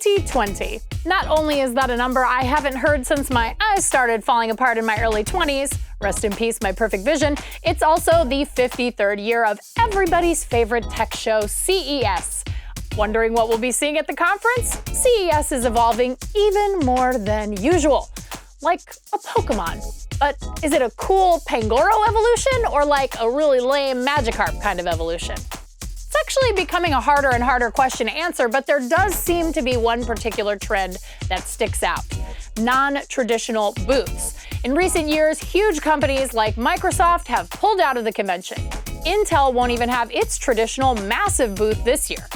2020. Not only is that a number I haven't heard since my eyes started falling apart in my early 20s, rest in peace, my perfect vision, it's also the 53rd year of everybody's favorite tech show, CES. Wondering what we'll be seeing at the conference? CES is evolving even more than usual. Like a Pokemon. But is it a cool Pangoro evolution or like a really lame Magikarp kind of evolution? It's actually becoming a harder and harder question to answer, but there does seem to be one particular trend that sticks out: non-traditional booths. In recent years, huge companies like Microsoft have pulled out of the convention. Intel won't even have its traditional massive booth this year.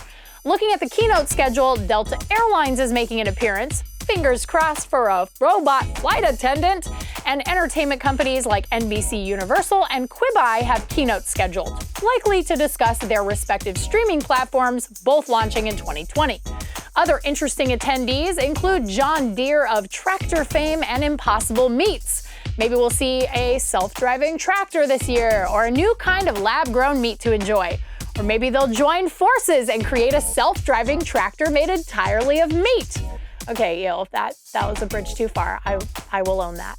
Looking at the keynote schedule, Delta Airlines is making an appearance, fingers crossed for a robot flight attendant, and entertainment companies like NBC Universal and Quibi have keynotes scheduled, likely to discuss their respective streaming platforms, both launching in 2020. Other interesting attendees include John Deere of tractor fame and Impossible Meats. Maybe we'll see a self-driving tractor this year, or a new kind of lab-grown meat to enjoy. Or maybe they'll join forces and create a self-driving tractor made entirely of meat. Okay, if that was a bridge too far, I will own that.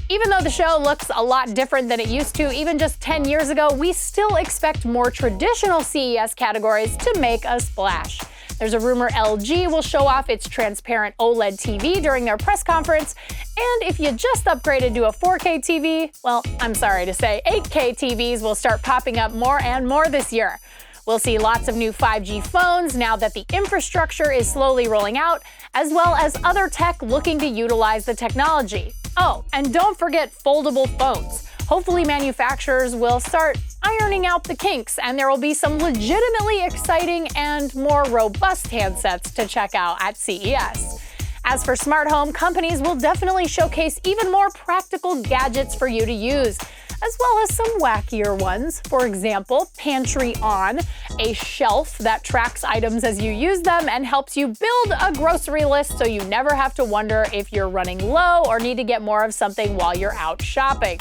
Even though the show looks a lot different than it used to even just 10 years ago, we still expect more traditional CES categories to make a splash. There's a rumor LG will show off its transparent OLED TV during their press conference, and if you just upgraded to a 4K TV, well, I'm sorry to say, 8K TVs will start popping up more and more this year. We'll see lots of new 5G phones now that the infrastructure is slowly rolling out, as well as other tech looking to utilize the technology. Oh, and don't forget foldable phones. Hopefully manufacturers will start ironing out the kinks, and there will be some legitimately exciting and more robust handsets to check out at CES. As for smart home, companies will definitely showcase even more practical gadgets for you to use, as well as some wackier ones. For example, Pantry On, a shelf that tracks items as you use them and helps you build a grocery list so you never have to wonder if you're running low or need to get more of something while you're out shopping.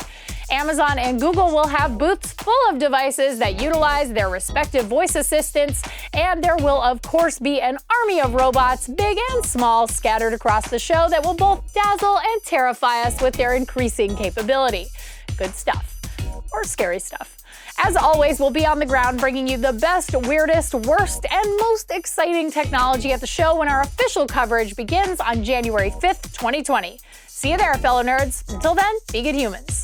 Amazon and Google will have booths full of devices that utilize their respective voice assistants, and there will of course be an army of robots, big and small, scattered across the show that will both dazzle and terrify us with their increasing capability. Good stuff. Or scary stuff. As always, we'll be on the ground bringing you the best, weirdest, worst, and most exciting technology at the show when our official coverage begins on January 5th, 2020. See you there, fellow nerds. Until then, be good humans.